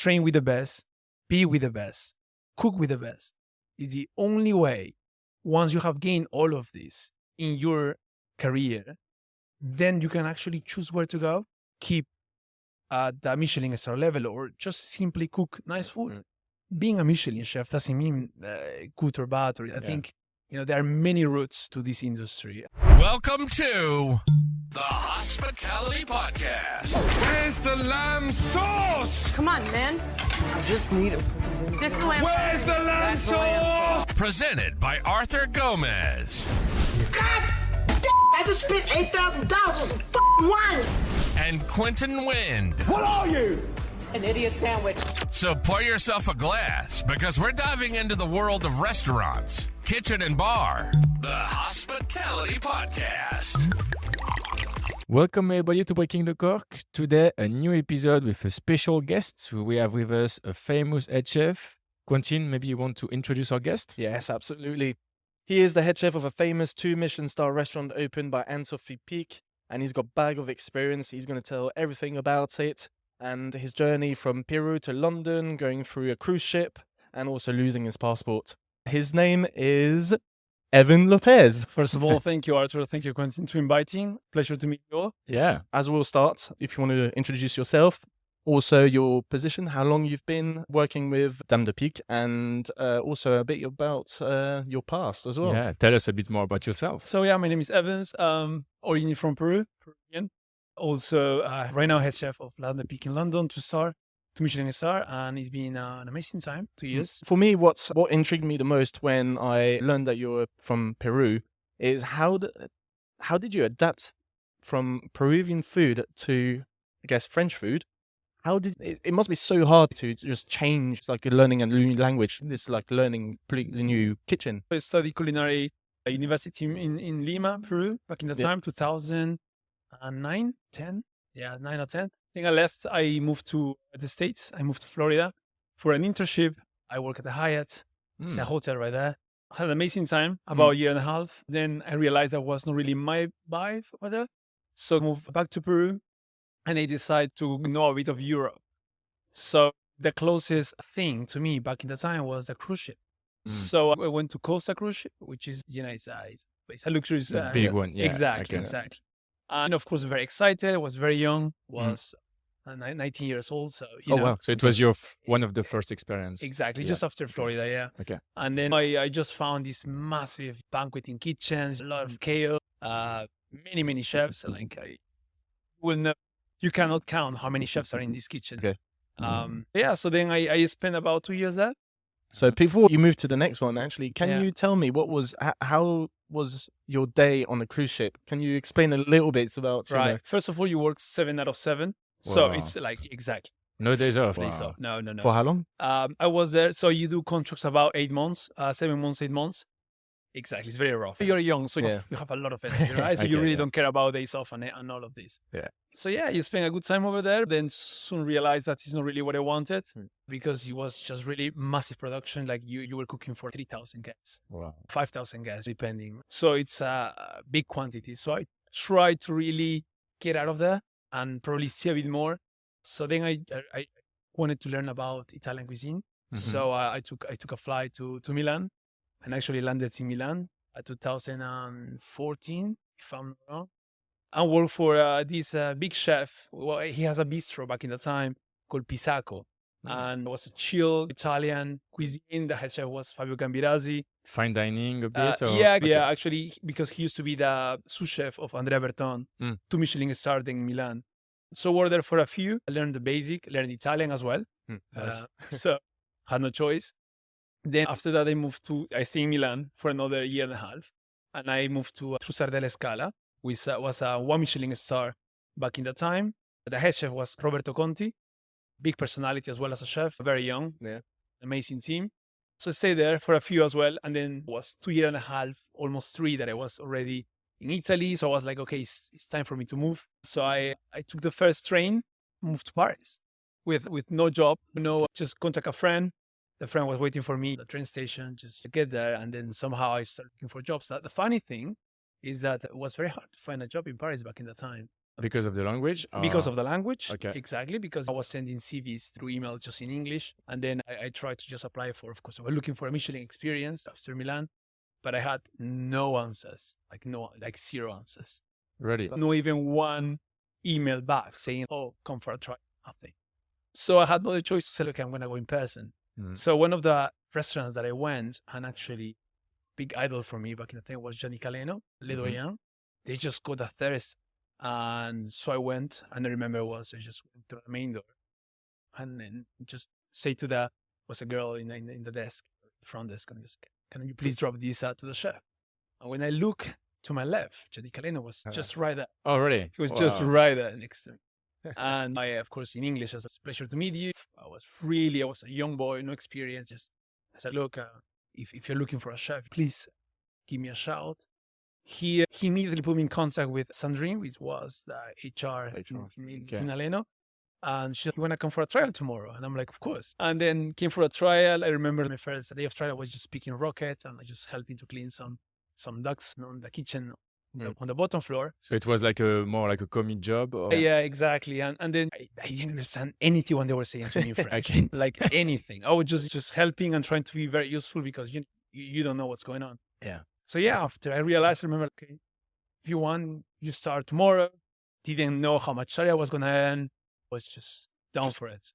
train with the best, be with the best, cook with the best. It's the only way, once you have gained all of this in your career, then you can actually choose where to go, keep at the Michelin star level, or just simply cook nice food. Being a Michelin chef doesn't mean good or bad. I think, there are many routes to this industry. Welcome to the Hospitality Podcast. Where's the lamb sauce? Come on, man. I just need it. This is the lamb. Where's the lamb sauce? Presented by Arthur Gomez. God damn, I just spent $8,000 on some f***ing wine. And Quentin Wind. What are you? An idiot sandwich. So pour yourself a glass because we're diving into the world of restaurants, kitchen and bar. The Hospitality Podcast. Welcome everybody to Breaking the Cork. Today a new episode with a special guest. We have with us a famous head chef. Quentin, maybe you want to introduce our guest? Yes, absolutely. He is the head chef of a famous 2 Michelin star restaurant opened by Dame de Pic, and he's got bag of experience. He's going to tell everything about it and his journey from Peru to London, going through a cruise ship and also losing his passport. His name is Evens Lopez. First of all, thank you, Arthur. Thank you, Quentin, for inviting. Pleasure to meet you all. Yeah. As we'll start, if you want to introduce yourself, also your position, how long you've been working with Dame de Pic, and also a bit about your past as well. Yeah, tell us a bit more about yourself. So my name is Evens, originally from Peruvian. Also, right now head chef of Dame de Pic in London, 2 Michelin star, and it's been an amazing time, 2 years. For me, what intrigued me the most when I learned that you were from Peru is how did you adapt from Peruvian food to, I guess, French food? How did it must be so hard to just change. It's like learning a new language. It's like learning a completely new kitchen. I studied culinary at university in Lima, Peru, back in the time, 2009, 10. Yeah, 9 or 10. Then I left. I moved to the States. I moved to Florida for an internship. I work at the Hyatt. It's a hotel right there. I had an amazing time, about a year and a half. Then I realized that was not really my vibe over there. So I moved back to Peru. And I decided to know a bit of Europe. So the closest thing to me back in the time was the cruise ship. So I went to Costa Cruise Ship, which is, it's a luxurious... The big one, yeah. Exactly. And of course, very excited. I was very young, was 19 years old. So, wow. So it was your one of the first experience. Exactly. Just after Florida, yeah. Okay. And then I just found these massive banqueting kitchens, a lot of chaos, many, many chefs. Like, I will never... You cannot count how many chefs are in this kitchen. Okay. So then I spent about 2 years there. So before you move to the next one, actually, can you tell me how was your day on the cruise ship? Can you explain a little bit about? Right. First of all, you work 7 out of 7. So it's like, exactly. No days off. Days off. No. For how long? I was there. So you do contracts about 8 months, 7 months, 8 months. Exactly. It's very rough. You're young, so you have a lot of energy, right? So you really don't care about days off and all of this. Yeah. So you spend a good time over there. Then soon realized that it's not really what I wanted because it was just really massive production. Like you were cooking for 3,000 guests, 5,000 guests, depending. So it's a big quantity. So I tried to really get out of there and probably see a bit more. So then I wanted to learn about Italian cuisine. So I took a flight to Milan. And actually landed in Milan in 2014, if I'm not wrong. And worked for this big chef. Well, he has a bistro back in the time called Pisacco. And it was a chill Italian cuisine. The head chef was Fabio Gambirazzi. Fine dining a bit? Actually, because he used to be the sous chef of Andrea Berton, 2 Michelin stars in Milan. So worked there for a few. I learned the basic, learned Italian as well. Nice. So had no choice. Then after that, I stayed in Milan for another year and a half. And I moved to Trussar della Scala, which was a 1 Michelin star back in the time. The head chef was Roberto Conti, big personality as well as a chef, very young, amazing team. So I stayed there for a few as well. And then it was 2 years and a half, almost 3 that I was already in Italy. So I was like, okay, it's time for me to move. So I took the first train, moved to Paris with no job, just contact a friend. The friend was waiting for me at the train station, just to get there. And then somehow I started looking for jobs. The funny thing is that it was very hard to find a job in Paris back in the time. Because of the language? Because of the language. Okay. Exactly. Because I was sending CVs through email just in English. And then I tried to just apply for, of course, I was looking for a Michelin experience after Milan, but I had no answers, like zero answers. Really? No even one email back saying, oh, come for a try. Nothing. So I had no other choice to say, okay, I'm going to go in person. So one of the restaurants that I went, and actually big idol for me back in the day was Yannick Alléno, Le Doyen. They just got a thirst. And so I went, and I remember I just went to the main door and then just say to was a girl in the desk, the front desk, and just, can you please drop this to the chef? And when I look to my left, Yannick Alléno was just right there. Oh, really? He was just right there next to me. And I, of course, in English, it's a pleasure to meet you. I was a young boy, no experience. I said, look, if you're looking for a chef, please give me a shout. He immediately put me in contact with Sandrine, which was the HR. In Alléno. And she said, you want to come for a trial tomorrow? And I'm like, of course. And then came for a trial. I remember my first day of trial, I was just picking rocket and I just helping to clean some ducks on the kitchen on the bottom floor. So it was more like a commie job? Or? Yeah, exactly. And then I didn't understand anything what they were saying to me in French. Okay. Like anything. I was just helping and trying to be very useful because you don't know what's going on. Yeah. So yeah, after I realized, I remember, okay, if you want, you start tomorrow. Didn't know how much salary I was going to earn. Was just down for it.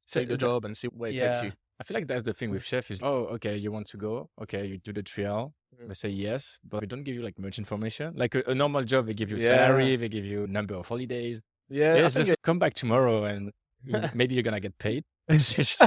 Take the job and see where it takes you. I feel like that's the thing with chef is, oh, okay, you want to go. Okay, you do the trial. They say yes, but they don't give you like much information. Like a normal job, they give you salary, they give you number of holidays. Yeah, it's just come back tomorrow and maybe you're going to get paid. It's just,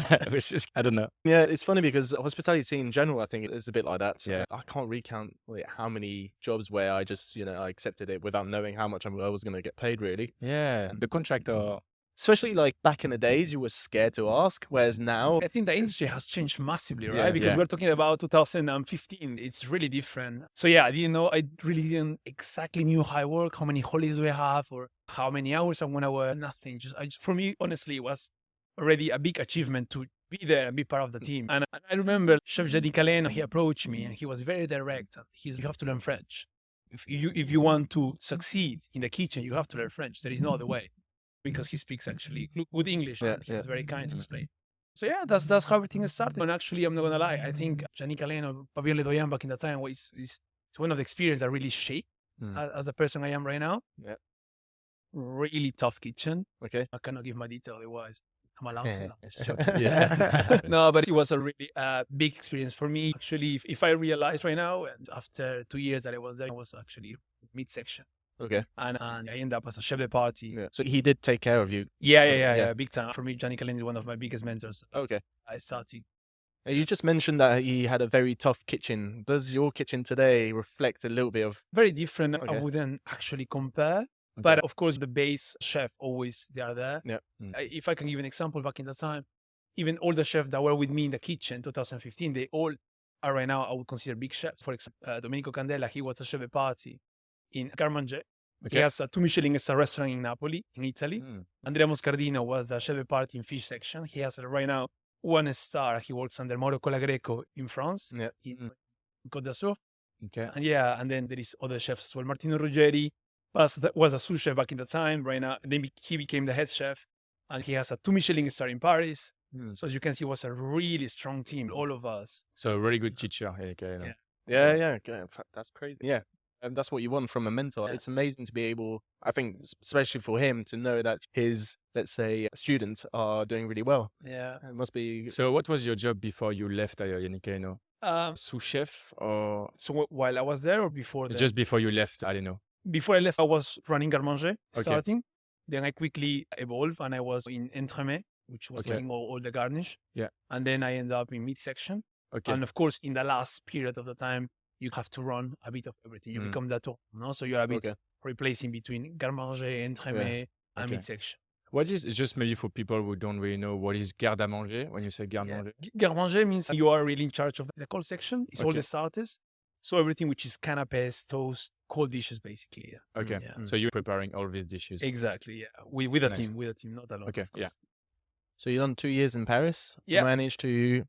I don't know. Yeah, it's funny because hospitality in general, I think is a bit like that. So Yeah. I can't recount how many jobs where I just, I accepted it without knowing how much I was going to get paid, really. Yeah, the contractor. Especially like back in the days, you were scared to ask, whereas now... I think the industry has changed massively, right? Yeah. Because we're talking about 2015. It's really different. So yeah, I really didn't exactly knew how I work, how many holidays do I have, or how many hours I'm going to work. Nothing. For me, honestly, it was already a big achievement to be there and be part of the team. And I remember Chef Yannick Alléno, he approached me and he was very direct. You have to learn French. If you want to succeed in the kitchen, you have to learn French. There is no other way. Because he speaks actually good English. And he was very kind to explain. So yeah, that's how everything started. And actually, I'm not going to lie. I think Yannick Alléno, Pavillon Le Doyen back in that time is one of the experiences that really shaped as the person I am right now. Yeah. Really tough kitchen. Okay. I cannot give my detail otherwise. I'm allowed to now. Yeah. No, but it was a really big experience for me. Actually, if I realize right now, and after 2 years that I was there, I was actually midsection. Okay. And I ended up as a chef de partie. Yeah. So he did take care of you. Yeah, big time. For me, Yannick Alléno is one of my biggest mentors. Okay. I started. You just mentioned that he had a very tough kitchen. Does your kitchen today reflect a little bit of... Very different. Okay. I wouldn't actually compare. Okay. But of course, the base chef, always they are there. Yeah. If I can give an example, back in that time, even all the chefs that were with me in the kitchen 2015, they all are right now, I would consider big chefs. For example, Domenico Candela, he was a chef de partie in Garmanger. Okay. He has a 2 Michelin star restaurant in Napoli, in Italy. Andrea Moscardino was the chef de partie in fish section. He has right now 1 star. He works under Mauro Colagreco in France, in Côte d'Azur. Okay. And then there is other chefs as well. Martino Ruggeri was a sous chef back in the time. Right now, then he became the head chef, and he has a 2 Michelin star in Paris. So as you can see, it was a really strong team, all of us. So a really good teacher. Okay. Yeah. That's crazy. Yeah. And that's what you want from a mentor. Yeah. It's amazing to be able, I think, especially for him, to know that his, let's say, students are doing really well. Yeah. It must be... So what was your job before you left Yannick Alléno? Sous chef or... So while I was there or before that? Just before you left, I don't know. Before I left, I was running Garmanger, starting. Then I quickly evolved and I was in Entremet, which was taking all the garnish. Yeah. And then I ended up in midsection. Okay. And of course, in the last period of the time, you have to run a bit of everything. You become that, so you're a bit replacing between Garmanger, Entremet, and midsection. What is, just maybe for people who don't really know, what is garde à manger when you say garde à manger? Garde à manger means you are really in charge of the cold section. It's all the starters. So everything which is canapés, toast, cold dishes, basically. Yeah. Okay. So you're preparing all these dishes. Exactly. Yeah. With a team, not alone. Okay. Yeah. So you've done 2 years in Paris. Yeah. You managed to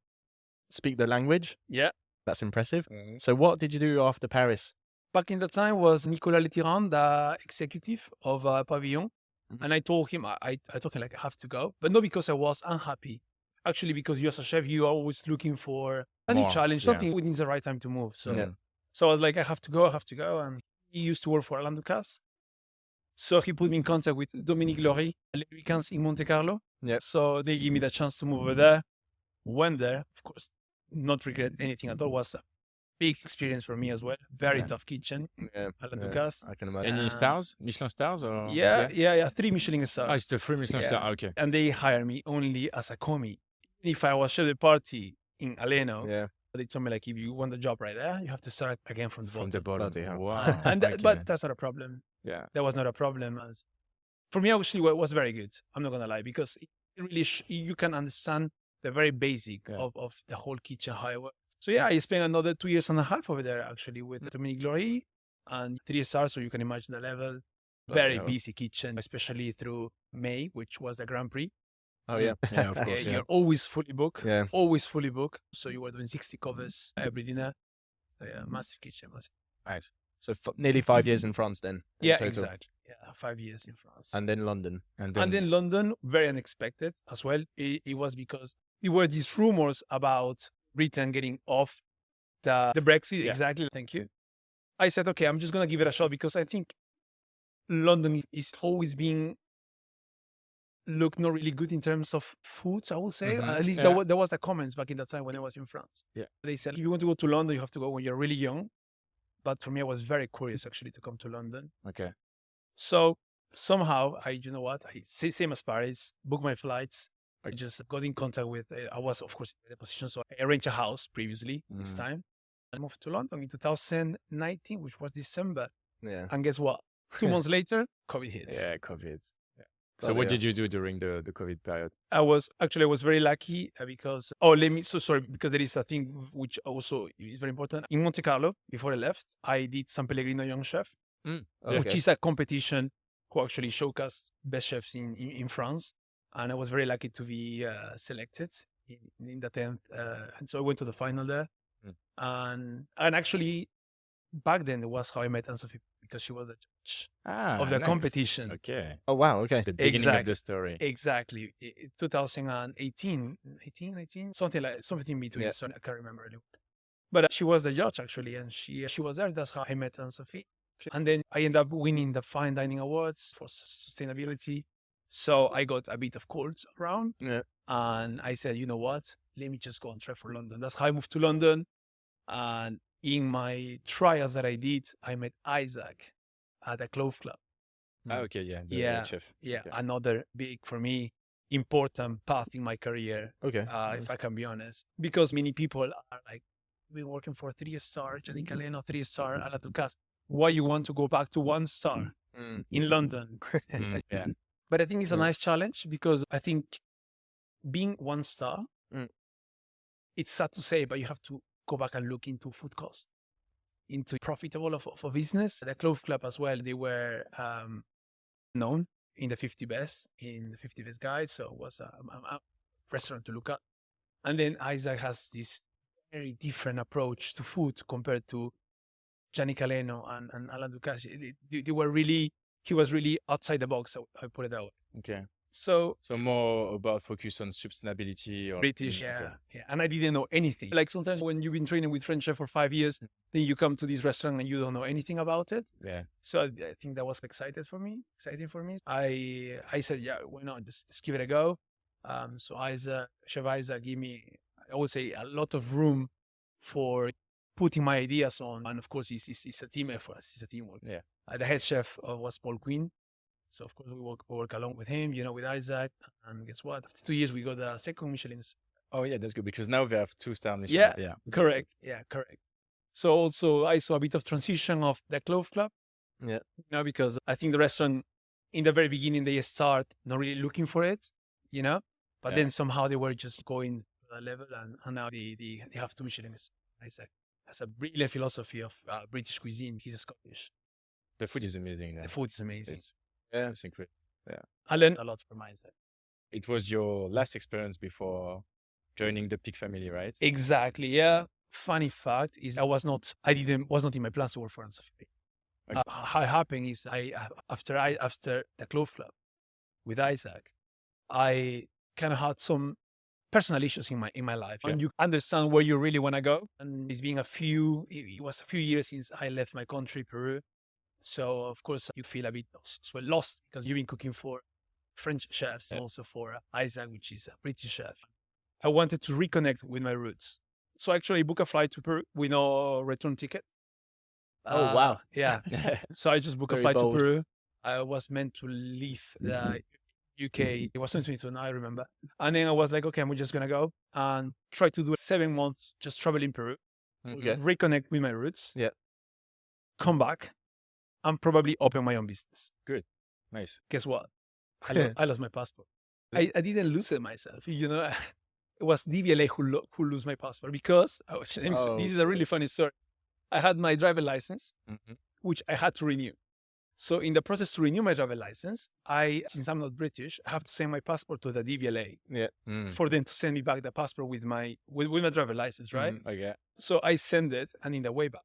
speak the language. Yeah. That's impressive. So what did you do after Paris? Back in the time was Nicolas Letiran, the executive of Pavillon. And I told him, I told him like, I have to go. But not because I was unhappy. Actually, because you as a chef, you are always looking for a new More, challenge, yeah. something within the right time to move. So, Yeah. so I was like, I have to go. And he used to work for Alain Ducasse. So he put me in contact with Dominique Laurie, Weekends in Monte Carlo. Yeah. So they gave me the chance to move over there. Went there, of course, not regret anything at all. Was a big experience for me as well. Very tough kitchen. Yeah. Alain Ducasse. I can imagine. Any stars? Michelin stars? Or Yeah. 3 Michelin Oh, stars. it's the free Michelin star. Ah, okay. And they hired me only as a commis. If I was chef de party in Alléno, Yeah. they told me like, if you want the job right there, you have to start again from the From bottom. the bottom. Bloody hell. Wow. Okay. But that's not a problem. Yeah. That was not a problem. For me, actually, it was very good. I'm not gonna lie, because it really you can understand the very basic of the whole kitchen, how it works. So yeah, I spent another 2 years and a half over there actually with Dominique Laurie, and 3 stars, so you can imagine the level. Very busy kitchen, especially through May, which was the Grand Prix. Oh, yeah. Yeah, of course. You're always fully booked. Yeah. Always fully booked. So you were doing 60 covers every dinner. Yeah, massive kitchen. Massive. Nice. So nearly 5 years in France then. in Yeah, total. exactly. Yeah, 5 years in France. And then London. And then London, very unexpected as well. It was because there were these rumors about Britain getting off the Brexit. Yeah. Exactly. Thank you. I said, okay, I'm just going to give it a shot because I think London is always being looked not really good in terms of foods, I would say. At least there was the comments back in that time when I was in France. Yeah. They said, if you want to go to London, you have to go when you're really young. But for me, I was very curious actually to come to London. Okay. So somehow, I same as Paris, booked my flights. I just got in contact with, I was of course in the position, so I arranged a house previously this time. I moved to London in 2019, which was December. Yeah. And guess what? 2 months later, COVID hits. Yeah, COVID. Yeah. So what did you do during the COVID period? I was very lucky because, because there is a thing which also is very important. In Monte Carlo, before I left, I did San Pellegrino Young Chef, which is a competition who actually showcased best chefs in France. And I was very lucky to be selected in the 10th. And so I went to the final there. And actually, back then, it was how I met Anne-Sophie, because she was the judge of the competition. Okay. Oh, wow. Okay. The beginning of the story. Exactly. 2018, 19, something in between. Yeah. So I can't remember really. But she was the judge actually, and she was there. That's how I met Anne-Sophie. And then I ended up winning the Fine Dining Awards for sustainability. So I got a bit of calls around. Yeah. And I said, you know what? Let me just go and try for London. That's how I moved to London. And in my trials that I did, I met Isaac at the Clove Club. Okay, yeah. The Yeah. chef. Yeah, Okay. another big, for me, important path in my career, Okay. if I can be honest. Because many people are like, we've been working for 3-star, Yannick Alléno, 3-star, Alain Ducasse. Why you want to go back to 1-star in London? Yeah. But I think it's a nice challenge because I think being 1-star, it's sad to say, but you have to go back and look into food costs, into profitable of a business. The Clove Club as well, they were known in the 50 best guide. So it was a restaurant to look at. And then Isaac has this very different approach to food compared to Yannick Alléno and Alain Ducasse. He was really outside the box, I put it that way. Okay. So more about focus on sustainability or British, Okay. yeah. And I didn't know anything. Like sometimes when you've been training with French chef for 5 years, then you come to this restaurant and you don't know anything about it. Yeah. So I think that was exciting for me. I said, yeah, why not? Just give it a go. So Chef Isaac gave me, I would say, a lot of room for putting my ideas on. And of course, it's a team effort. It's a teamwork. Yeah. The head chef was Paul Quinn. So of course we work along with him, with Isaac. And guess what? After 2 years, we got the second Michelin. Oh yeah, that's good because now we have 2-star Michelin. Yeah, correct. Yeah, correct. So also I saw a bit of transition of the Clove Club. Yeah. Because I think the restaurant in the very beginning, they start not really looking for it, but then somehow they were just going to that level and now they have 2 Michelins. Isaac has a brilliant philosophy of British cuisine. He's a Scottish. The food is amazing. The food is amazing. It's incredible. Yeah. I learned a lot from Isaac. It was your last experience before joining the Pic family, right? Exactly, yeah. funny fact is was not in my plans to work for Anne Sophie. Okay. How it happened is after the Clove Club with Isaac, I kind of had some personal issues in my life, and you understand where you really want to go. And it was a few years since I left my country, Peru. So of course you feel a bit lost because you've been cooking for French chefs, also for Isaac, which is a British chef. I wanted to reconnect with my roots. So actually book a flight to Peru with no return ticket. Oh, wow. Yeah. So I just booked a Very flight bold. to Peru. I was meant to leave the UK. It was 2022, now I remember. And then I was like, okay, I'm just going to go and try to do 7 months just traveling Peru, Okay. reconnect with my roots, Yeah. come back, and probably open my own business. Nice. Guess what? I lost my passport. I didn't lose it myself. It was DVLA who lose my passport because, this is a really funny story. I had my driver license, which I had to renew. So in the process to renew my driver license, since I'm not British, I have to send my passport to the DVLA for them to send me back the passport with my driver license, right? Okay. So I send it, and in the way back,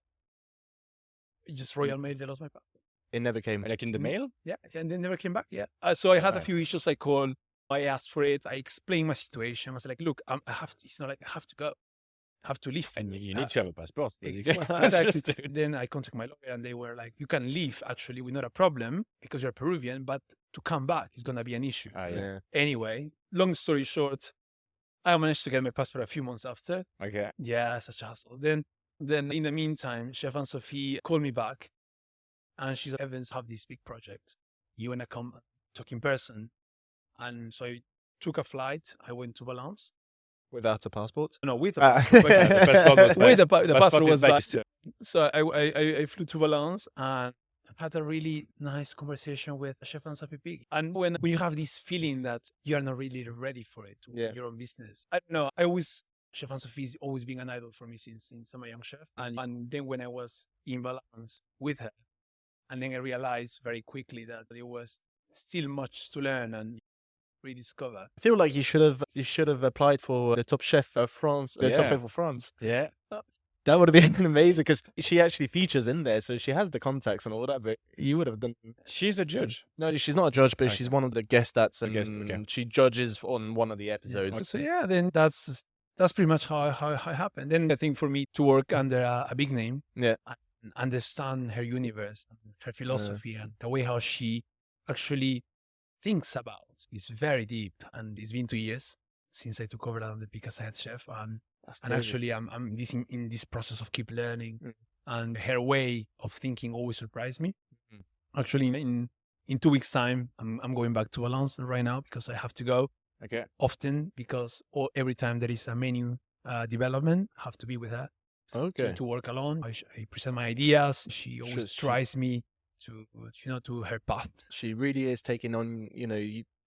just Royal Mail, they lost my passport. It never came. Like in the mail? Yeah, and they never came back. Yeah. So I had a few issues. I called, I asked for it. I explained my situation. I was like, look, I have to, it's not like I have to go. I have to leave. And you need to have a passport. Exactly. Then I contacted my lawyer, and they were like, you can leave, actually, with not a problem because you're Peruvian, but to come back is going to be an issue. Yeah. Anyway, long story short, I managed to get my passport a few months after. Okay. Yeah, such a hassle. Then in the meantime, Chef Anne Sophie called me back, and she said, Evans, have this big project. You want to come talk in person? And so I took a flight. I went to Valence. Without a passport? No, with a The passport was back. with the passport is was back back. still. So I flew to Valence and had a really nice conversation with Chef Anne Sophie. And when you have this feeling that you are not really ready for it, your own business. I don't know. Chef Anne Sophie has always been an idol for me since I'm a young chef. And then when I was in Valence with her, and then I realized very quickly that there was still much to learn and rediscover. I feel like you should have applied for the Top Chef of France, the Top Chef of France. Yeah. That would have been amazing because she actually features in there, so she has the contacts and all that. But you would have done. She's a judge. No, she's not a judge, but Okay. she's one of the guest that's and guest, okay. she judges on one of the episodes. So yeah, then that's pretty much how it happened. Then I think for me to work under a big name, Yeah. and understand her universe, and her philosophy, and the way how she actually thinks about is very deep. And it's been 2 years since I took over Dame de Pic as head chef, and actually I'm in this process of keep learning, and her way of thinking always surprised me. Actually, in 2 weeks' time, I'm going back to Valence right now because I have to go Okay. often because every time there is a menu development, I have to be with her. Okay. To work alone. I present my ideas. She always She- tries me to her path. She really is taking on,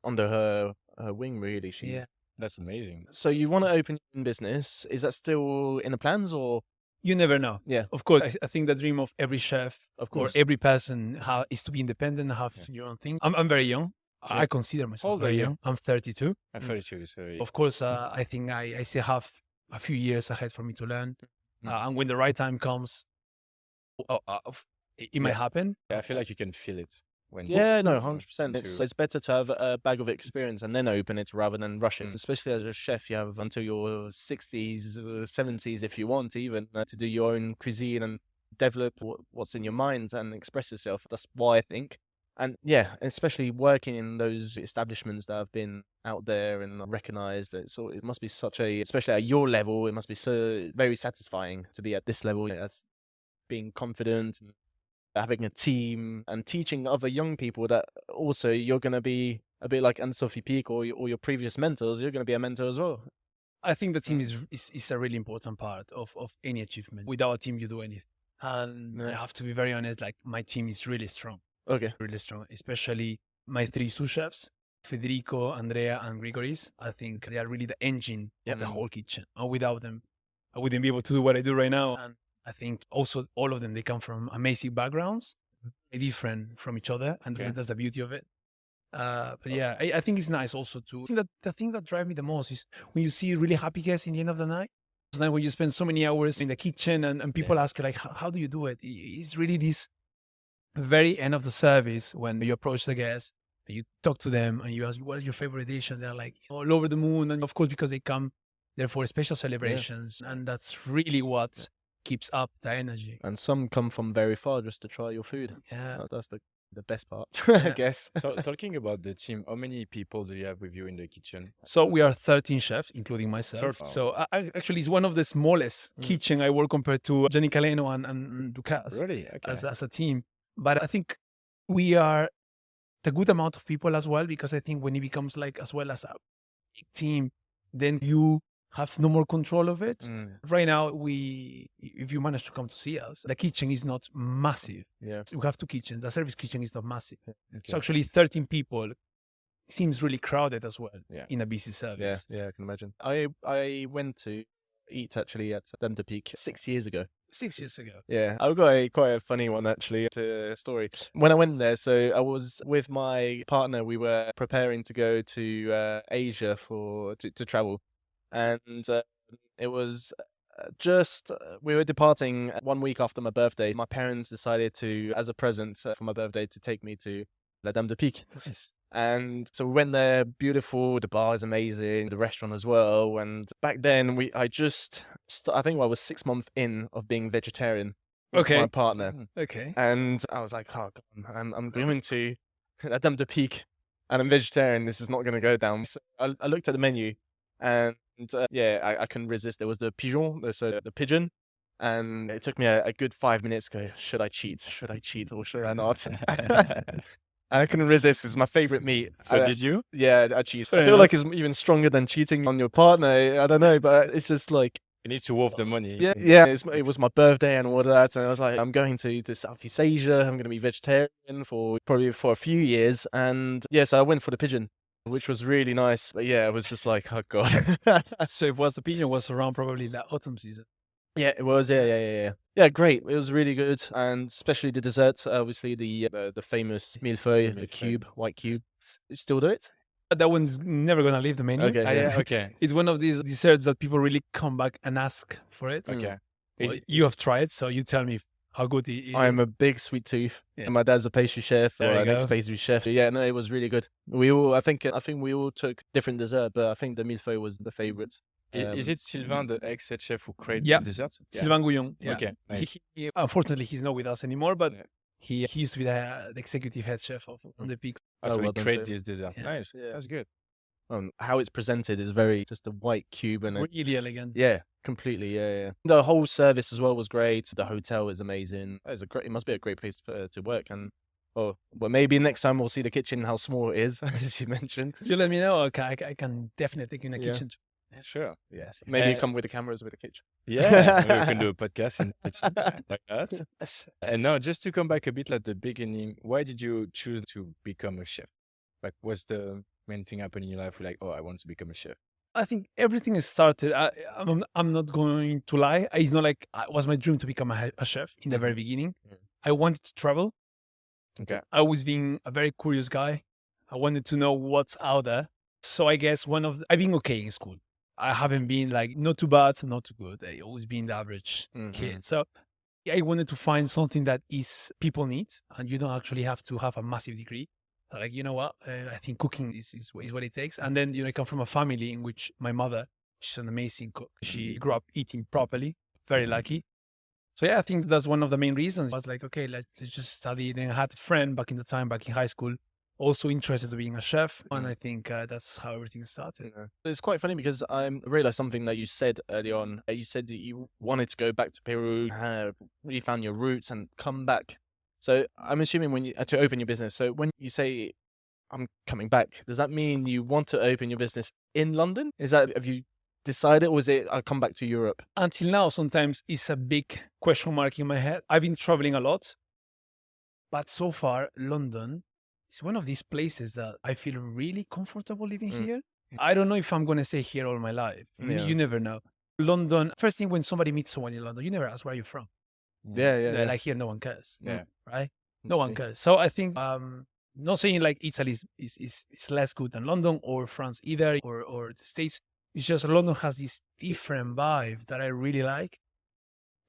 under her wing, really. She's... That's amazing. So you want to open your own business. Is that still in the plans or? You never know. Yeah. Of course, I think the dream of every chef, Of or course. every person, is to be independent, have your own thing. I'm very young. Yeah. I consider myself old are very you? young. I'm 32. I'm 32, so Of course, I think I still have a few years ahead for me to learn. And when the right time comes, it might happen. I feel like you can feel it when. Yeah, no, 100%. to- It's better to have a bag of experience and then open it rather than rush it. Especially as a chef, you have until your 60s or 70s, if you want, even to do your own cuisine and develop what's in your mind and express yourself. That's why I think. And yeah, especially working in those establishments that have been out there and recognized, so it must be especially at your level, it must be so very satisfying to be at this level, as being confident and having a team and teaching other young people that also you're going to be a bit like Anne Sophie Pic or your previous mentors, you're going to be a mentor as well. I think the team is a really important part of any achievement. Without a team, you do anything. And I have to be very honest, like my team is really strong. Okay. Really strong, especially my 3 sous chefs, Federico, Andrea, and Grigoris. I think they are really the engine of the whole kitchen. And without them, I wouldn't be able to do what I do right now. And I think also all of them, they come from amazing backgrounds, different from each other. And that's the beauty of it. But yeah, I think it's nice also to... I think that the thing that drives me the most is when you see really happy guests in the end of the night. Sometimes when you spend so many hours in the kitchen and people ask you like, how do you do it? It's really this very end of the service when you approach the guests, you talk to them and you ask, what is your favorite dish? And they're like, all over the moon. And of course, because they come there for special celebrations. And that's really what keeps up the energy. And some come from very far just to try your food. Yeah. That's the best part, I guess. So talking about the team, how many people do you have with you in the kitchen? So we are 13 chefs, including myself. 13. So actually, it's one of the smallest kitchen I work compared to Yannick, Alléno and Ducasse Really? Okay. as a team. But I think we are the good amount of people as well, because I think when it becomes like as well as a big team, then you have no more control of it. Right now, if you manage to come to see us, the kitchen is not massive. Yeah. We have 2 kitchens. The service kitchen is not massive. Okay. So actually 13 people seems really crowded as well in a busy Yeah, service. I can imagine. I went to eat actually at Dame de Pic 6 years ago. 6 years ago. Yeah, I've got quite a funny one actually, to a story. When I went there, so I was with my partner. We were preparing to go to Asia to travel, and it was just we were departing 1 week after my birthday. My parents decided to, as a present for my birthday, to take me to La Dame de Pic. Yes. And so we went there, beautiful, the bar is amazing, the restaurant as well. And back then, I think I was 6 months in of being vegetarian with my partner. Okay. And I was like, oh, God, I'm going to La Dame de Pic and I'm vegetarian. This is not going to go down. So I looked at the menu and I couldn't resist. There was the pigeon, so the pigeon. And it took me a good 5 minutes to go, should I cheat? Should I cheat or should I not? I couldn't resist. It's my favorite meat. So did you? Yeah, I cheat. Fair I feel enough. like it's even stronger than cheating on your partner. I don't know, but it's just like, You need to worth the money. yeah. It was my birthday and all that, and I was like, I'm going to Southeast Asia. I'm going to be vegetarian for a few years, and so I went for the pigeon, which was really nice. But yeah, it was just like, oh God. So it was the pigeon was around probably the autumn season. Yeah, it was. Yeah, great. It was really good, and especially the dessert. Obviously, the famous millefeuille, the cube, white cube. You still do it? That one's never gonna leave the menu. Okay. Okay. It's one of these desserts that people really come back and ask for it. Okay. Well, you have tried, so you tell me how good it is. I'm a big sweet tooth, Yeah. and my dad's a pastry chef, There or you an go. ex-pastry chef. Yeah, no, it was really good. I think we all took different dessert, but I think the millefeuille was the favorite. Is it Sylvain, the ex-head chef, who created Yeah. the dessert? Sylvain Gouillon. Yeah. Okay. Nice. Unfortunately, he's not with us anymore, but Yeah. he used to be the executive head chef of the Pic. Oh, so well he done created to this dessert. Yeah. Nice. Yeah. That's good. How it's presented is very just a white cube and Really elegant. yeah, completely. Yeah. The whole service as well was great. The hotel is amazing. It must be a great place to work. And well, maybe next time we'll see the kitchen, how small it is, as you mentioned. You let me know. Okay, I can definitely take you in the Yeah. kitchen. Sure. Yes. Maybe Uh, come with the cameras with the kitchen. Yeah, maybe we can do a podcast in the kitchen like that. And now, just to come back a bit at the beginning, why did you choose to become a chef? Like, what's the main thing happened in your life? Like, oh, I want to become a chef. I think everything has started. I'm not going to lie. It's not like it was my dream to become a chef in the very beginning. I wanted to travel. Okay. I always been a very curious guy. I wanted to know what's out there. So I guess I've been okay in school. I haven't been like not too bad, not too good. I always been the average kid. So I wanted to find something that people need, and you don't actually have to have a massive degree. Like, you know what? I think cooking is what it takes. And then, I come from a family in which my mother, she's an amazing cook. She grew up eating properly, very lucky. So yeah, I think that's one of the main reasons. I was like, okay, let's just study. Then I had a friend back in high school, also interested in being a chef. And I think that's how everything started. It's quite funny because I realized something that you said early on. You said that you wanted to go back to Peru, really found your roots and come back. So I'm assuming when you to open your business. So when you say I'm coming back, does that mean you want to open your business in London? Have you decided, or is it I'll come back to Europe? Until now, sometimes it's a big question mark in my head. I've been traveling a lot, but so far, London is one of these places that I feel really comfortable living here. I don't know if I'm going to stay here all my life. I mean, you never know. London, first thing when somebody meets someone in London, you never ask where you're from. Yeah. Like here, no one cares. Yeah. Right? No one cares. So I think, not saying like Italy is less good than London or France either, or the States. It's just London has this different vibe that I really like.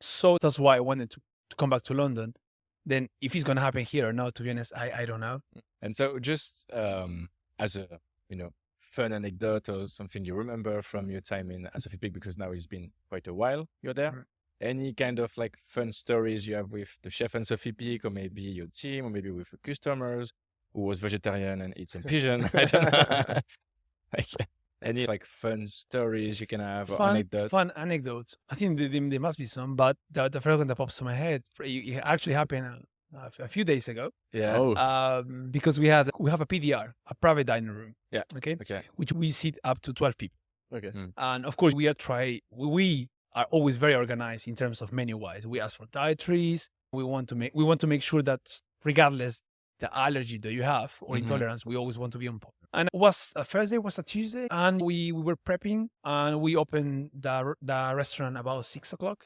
So that's why I wanted to come back to London. Then if it's going to happen here or not, to be honest, I don't know. And so just as a, fun anecdote or something you remember from your time in Sophie Pic, because now it's been quite a while you're there. Any kind of like fun stories you have with the chef and Sophie Pic, or maybe your team, or maybe with the customers who was vegetarian and eat some pigeon? I don't know. Any like fun stories you can have or anecdotes? Fun anecdotes. I think there must be some, but the first one that pops to my head, it actually happened a few days ago. Yeah. Because we have a PDR, a private dining room. Yeah. Okay. Okay. Which we sit up to 12 people. Okay. And of course, we are always very organized in terms of menu wise. We ask for dietaries. We want to make sure that regardless the allergy that you have or intolerance, we always want to be on point. And it was a Thursday, was a Tuesday, and we were prepping, and we opened the restaurant about 6:00,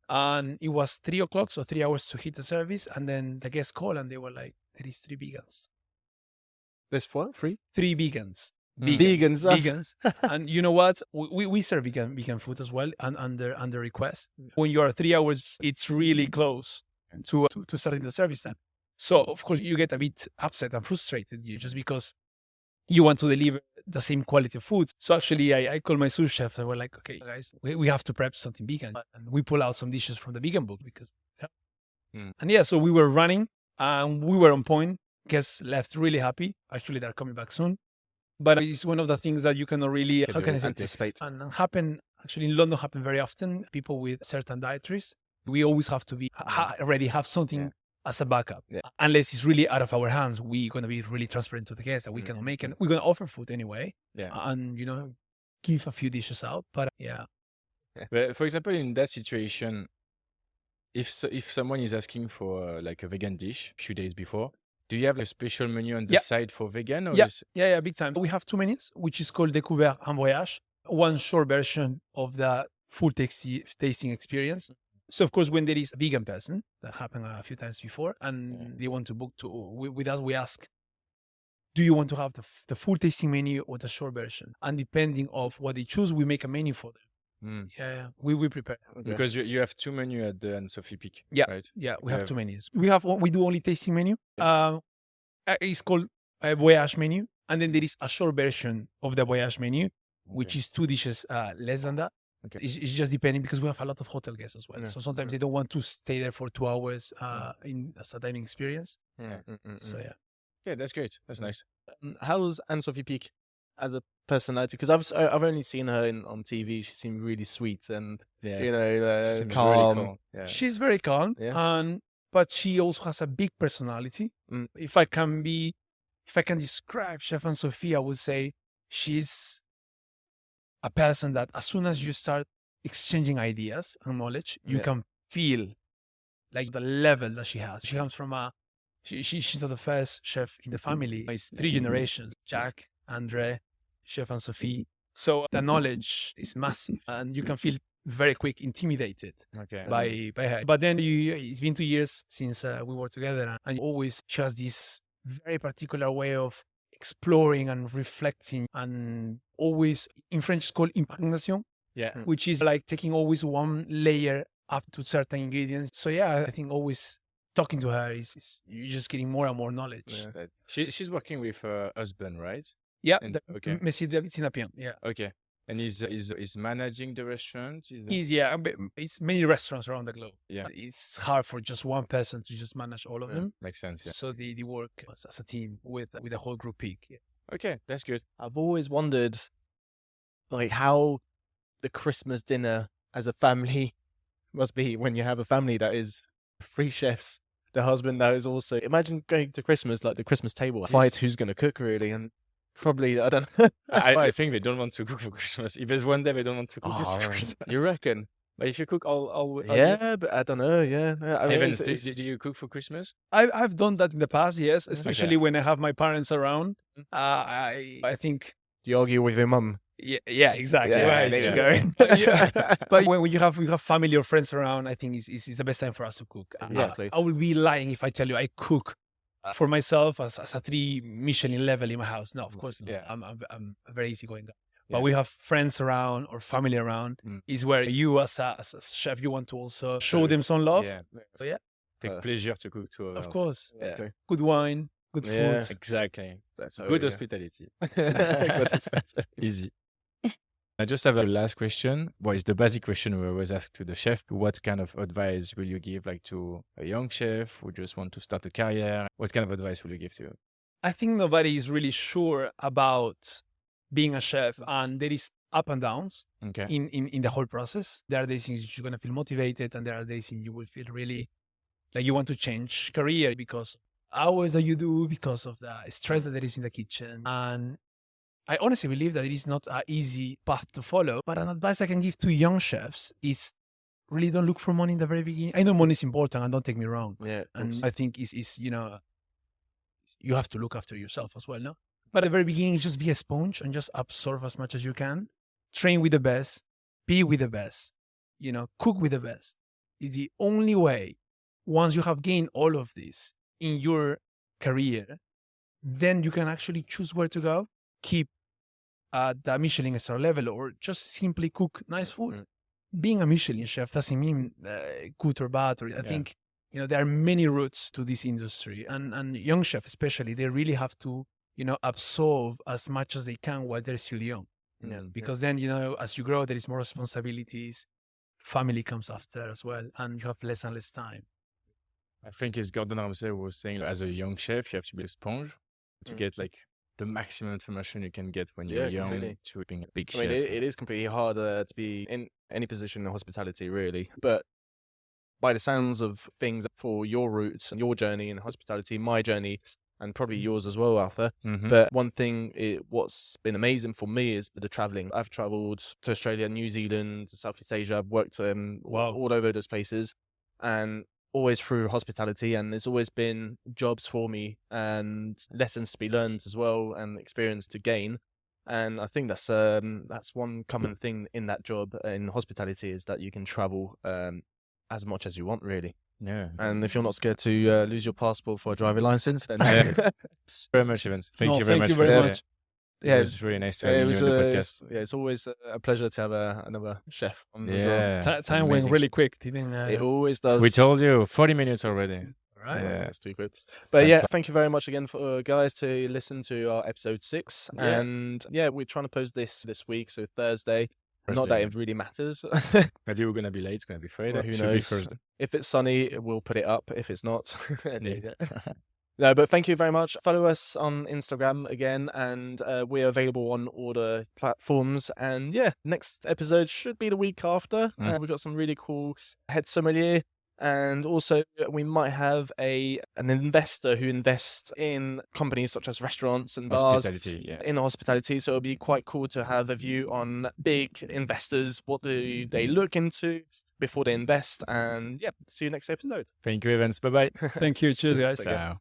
and it was 3:00, so 3 hours to hit the service. And then the guests called, and they were like, "There is 3 vegans." There's what? 3 vegans. Vegans. Vegans. And you know what? We serve vegan food as well, and under request. When you are 3 hours, it's really close to starting the service time. So of course you get a bit upset and frustrated, just because you want to deliver the same quality of food. So actually I called my sous chef and we're like, okay, guys, we have to prep something vegan. And we pull out some dishes from the vegan book because, And yeah, so we were running and we were on point. Guests left really happy. Actually, they're coming back soon. But it's one of the things that you cannot really, how can I say, anticipate. And actually in London happen very often. People with certain dietaries, we always have to be already have something as a backup. Yeah. Unless it's really out of our hands, we're going to be really transparent to the guests that we cannot make it. We're going to offer food anyway. Yeah. And, give a few dishes out. But yeah. But for example, in that situation, if someone is asking for like a vegan dish a few days before, do you have a special menu on the side for vegan? Or Yeah, big time. We have 2 menus, which is called Découvert en Voyage. One short version of the full tasting experience. So of course, when there is a vegan person, that happened a few times before, and they want to book with us, we ask, do you want to have the full tasting menu or the short version? And depending of what they choose, we make a menu for them. Yeah, we prepare. Because you have 2 menus at the Sophie Pic. Yeah, right? Yeah, we have 2 menus. We do only tasting menu. It's called a Voyage menu, and then there is a short version of the Voyage menu, which is 2 dishes less than that. Okay. It's just depending because we have a lot of hotel guests as well. Yeah. So sometimes they don't want to stay there for 2 hours as a dining experience. So yeah. Yeah, that's great. That's nice. How's Anne-Sophie Pic as a personality? Because I've only seen her on TV. She seemed really sweet and Seems calm. really cool. Yeah. She's very calm, Yeah. but she also has a big personality. If I can describe Chef Anne-Sophie, I would say she's a person that as soon as you start exchanging ideas and knowledge, you can feel like the level that she has. She comes from she's not the first chef in the family. It's 3 generations: Jack, Andre, Chef Anne-Sophie. So the knowledge is massive, and you can feel very quick intimidated by her. But then it's been 2 years since we were together, and always she has this very particular way of exploring and reflecting, and always in French it's called impregnation, which is like taking always one layer up to certain ingredients. So yeah, I think always talking to her is you're just getting more and more knowledge. Yeah. She's working with her husband, right? Yeah, okay. Monsieur David Sinapian. Yeah. Okay. And he's managing the restaurant? It's many restaurants around the globe. Yeah. It's hard for just one person to just manage all of them. Makes sense. Yeah. So they work as a team with the whole group Pic. Yeah. Okay, that's good. I've always wondered, like, how the Christmas dinner as a family must be when you have a family that is 3 chefs, the husband that is also. Imagine going to Christmas, like the Christmas table, fight who's going to cook really, and probably I don't know. I think they don't want to cook for Christmas. If there's one day they don't want to cook for Christmas. You reckon? But if you cook all yeah, but I don't know. Yeah, I mean, Evens, do you cook for Christmas? I've done that in the past, yes, especially when I have my parents around. I think. Do you argue with your mum? Yeah, exactly. Yeah, right. there you go. But when you have family or friends around, I think it's the best time for us to cook. Exactly. I would be lying if I tell you I cook for myself as a 3 Michelin level in my house. No, of course not. Yeah. I'm a very easygoing guy. but we have friends around or family around, is where you as a chef, you want to also show them some love. Yeah. So yeah, Take pleasure to cook to others. of course. Yeah. Okay. Good wine, good Yeah. food. Exactly. That's Good hospitality. Good hospitality. Easy. I just have a last question. Well, it's the basic question we always ask to the chef. What kind of advice will you give like to a young chef who just want to start a career? What kind of advice will you give to? I think nobody is really sure about being a chef, and there is up and downs Okay. in the whole process. There are days in which you're going to feel motivated, and there are days in you will feel really like you want to change career because hours that you do, because of the stress that there is in the kitchen. And I honestly believe that it is not an easy path to follow. But an advice I can give to young chefs is really don't look for money in the very beginning. I know money is important, and don't take me wrong. Yeah. And I think is you have to look after yourself as well, no? But at the very beginning, just be a sponge and just absorb as much as you can. Train with the best, be with the best, cook with the best. It's the only way, once you have gained all of this in your career, then you can actually choose where to go, keep at the Michelin star level, or just simply cook nice food. Being a Michelin chef doesn't mean good or bad. I think, there are many routes to this industry, and young chefs especially, they really have to, absorb as much as they can while they're still young. Because then, as you grow, there is more responsibilities. Family comes after as well, and you have less and less time. I think as Gordon Ramsay was saying, as a young chef, you have to be a sponge to get like the maximum information you can get when you're young to being a big chef. I mean, it is completely hard to be in any position in hospitality, really. But by the sounds of things, for your roots and your journey in hospitality, my journey, and probably yours as well, Arthur. But one thing, what's been amazing for me is the traveling. I've traveled to Australia, New Zealand, Southeast Asia. I've worked all over those places, and always through hospitality. And there's always been jobs for me and lessons to be learned as well, and experience to gain. And I think that's one common thing in that job in hospitality, is that you can travel as much as you want, really. Yeah. And if you're not scared to lose your passport for a driving license, then very much, Evens. Thank you very much. Yeah, it was really nice to have you on the podcast. It's always a pleasure to have another chef on as well. Time went really quick, didn't it? Always does. We told you 40 minutes already. Right. Yeah, it's too good. But yeah, thank you very much again for guys to listen to our episode 6. Yeah. And yeah, we're trying to post this week, so Thursday. Not that it really matters. Maybe we're going to be late. It's going to be Friday. Well, who knows? If it's sunny, we'll put it up. If it's not, no, but thank you very much. Follow us on Instagram again, and we're available on all the platforms. And yeah, next episode should be the week after. We've got some really cool head sommelier. And also, we might have an investor who invests in companies such as restaurants and bars in hospitality. So it'll be quite cool to have a view on big investors. What do they look into before they invest? And yeah, see you next episode. Thank you, Evens. Bye-bye. Thank you. Cheers, guys. Ciao.